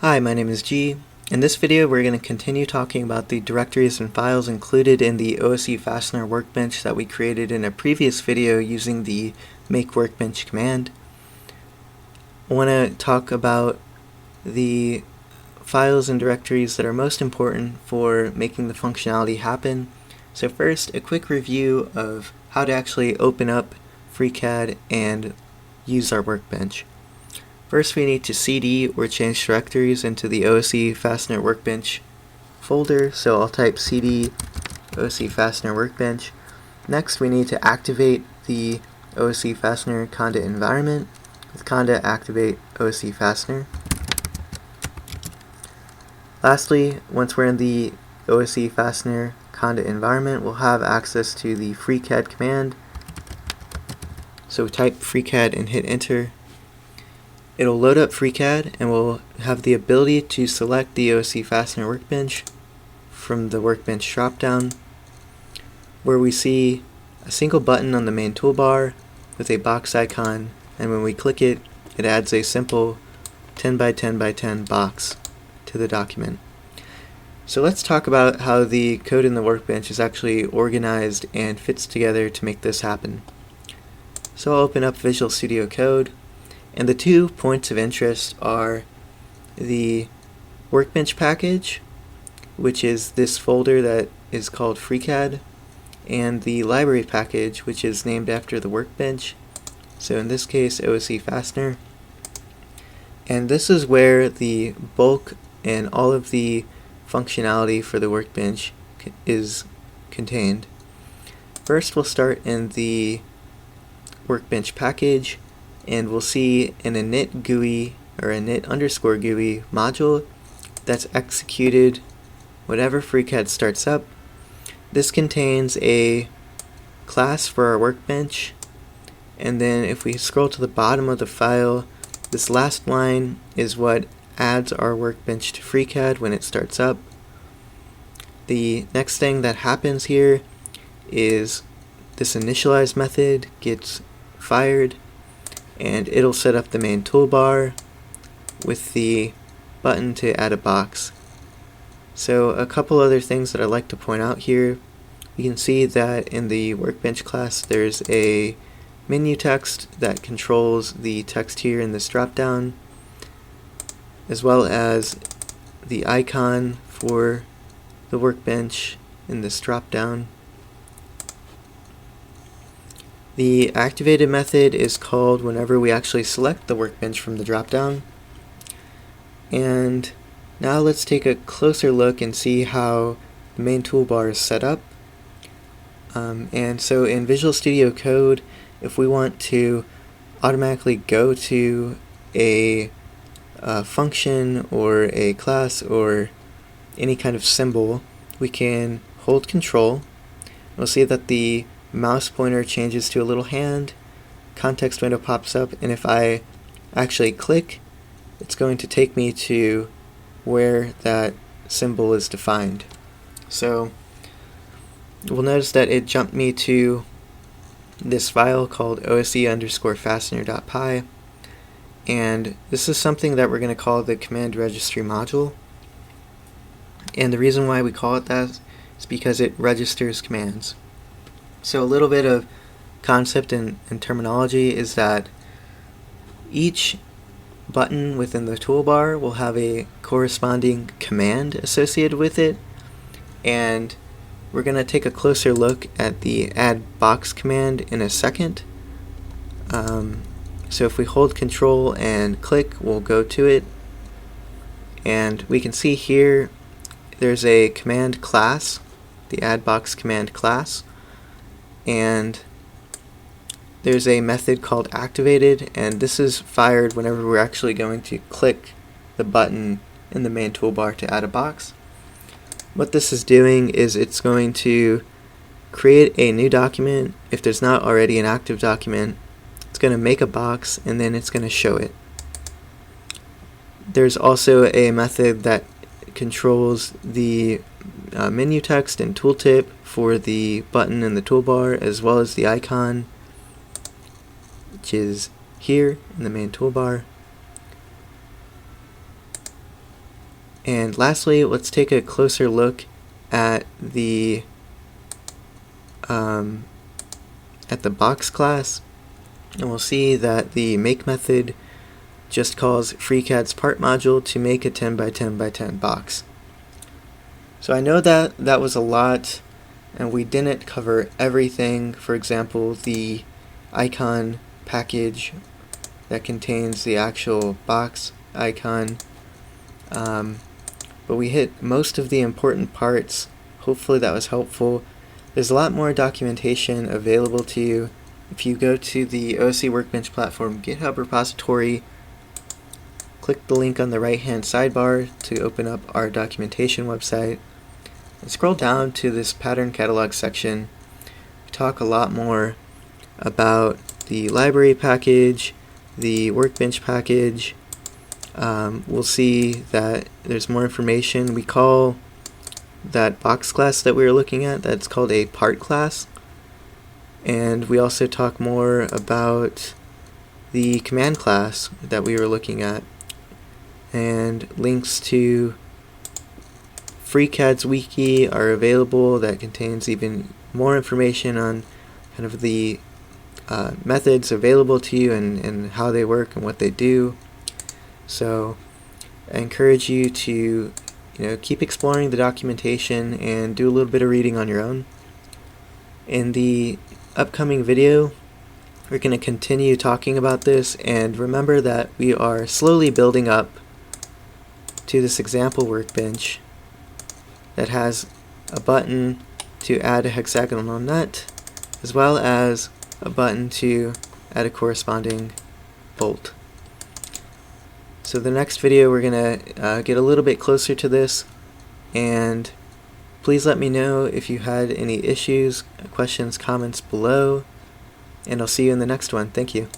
Hi, my name is G. In this video we're going to continue talking about the directories and files included in the OSE Fastener Workbench that we created in a previous video using the make workbench command. I want to talk about the files and directories that are most important for making the functionality happen. So first, a quick review of how to actually open up FreeCAD and use our workbench. First, we need to cd or change directories into the OSE Fastener Workbench folder, so I'll type cd OSE Fastener Workbench. Next, we need to activate the OSE Fastener conda environment. With conda, activate OSE Fastener. Lastly, once we're in the OSE Fastener conda environment, we'll have access to the FreeCAD command. So type FreeCAD and hit enter. It'll load up FreeCAD and we'll have the ability to select the OSE Fastener Workbench from the Workbench dropdown, where we see a single button on the main toolbar with a box icon, and when we click it, it adds a simple 10 by 10 by 10 box to the document. So let's talk about how the code in the Workbench is actually organized and fits together to make this happen. So I'll open up Visual Studio Code. And the 2 points of interest are the Workbench Package, which is this folder that is called FreeCAD, and the library package, which is named after the workbench, so in this case OSE Fastener. And this is where the bulk and all of the functionality for the workbench is contained. First, we'll start in the Workbench Package, and we'll see an init GUI or init underscore GUI module that's executed whenever FreeCAD starts up. This contains a class for our workbench, and then if we scroll to the bottom of the file, this last line is what adds our workbench to FreeCAD when it starts up. The next thing that happens here is this initialize method gets fired, and it'll set up the main toolbar with the button to add a box. So a couple other things that I'd like to point out here. You can see that in the workbench class there's a menu text that controls the text here in this dropdown, as well as the icon for the workbench in this dropdown. The activated method is called whenever we actually select the workbench from the dropdown. And now let's take a closer look and see how the main toolbar is set up. And so in Visual Studio Code, if we want to automatically go to a function or a class or any kind of symbol, we can hold Control. We'll see that the mouse pointer changes to a little hand, context window pops up, and if I actually click, it's going to take me to where that symbol is defined. So we'll notice that it jumped me to this file called ose_fastener.py, and this is something that we're going to call the command registry module. And the reason why we call it that is because it registers commands. So a little bit of concept and terminology is that each button within the toolbar will have a corresponding command associated with it, and we're going to take a closer look at the add box command in a second. So if we hold Control and click, we'll go to it, and we can see here there's a command class, the add box command class, and there's a method called activated, and this is fired whenever we're actually going to click the button in the main toolbar to add a box. What this is doing is it's going to create a new document. If there's not already an active document, it's going to make a box and then it's going to show it. There's also a method that controls the menu text and tooltip for the button in the toolbar, as well as the icon, which is here in the main toolbar. And lastly, let's take a closer look at the box class, and we'll see that the make method just calls FreeCAD's part module to make a 10 by 10 by 10 box. So I know that that was a lot, and we didn't cover everything. For example, the icon package that contains the actual box icon, but we hit most of the important parts. Hopefully that was helpful. There's a lot more documentation available to you. If you go to the OSE Workbench platform GitHub repository, click the link on the right hand sidebar to open up our documentation website, and scroll down to this pattern catalog section. We talk a lot more about the library package, the Workbench package. We'll see that there's more information. We call that box class that we were looking at, that's called a part class. And we also talk more about the command class that we were looking at, and links to FreeCAD's wiki are available that contains even more information on kind of the methods available to you and how they work and what they do. So I encourage you to keep exploring the documentation and do a little bit of reading on your own. In the upcoming video, we're going to continue talking about this, and remember that we are slowly building up to this example workbench that has a button to add a hexagonal nut, as well as a button to add a corresponding bolt. So the next video we're going to get a little bit closer to this, and please let me know if you had any issues, questions, comments below, and I'll see you in the next one. Thank you.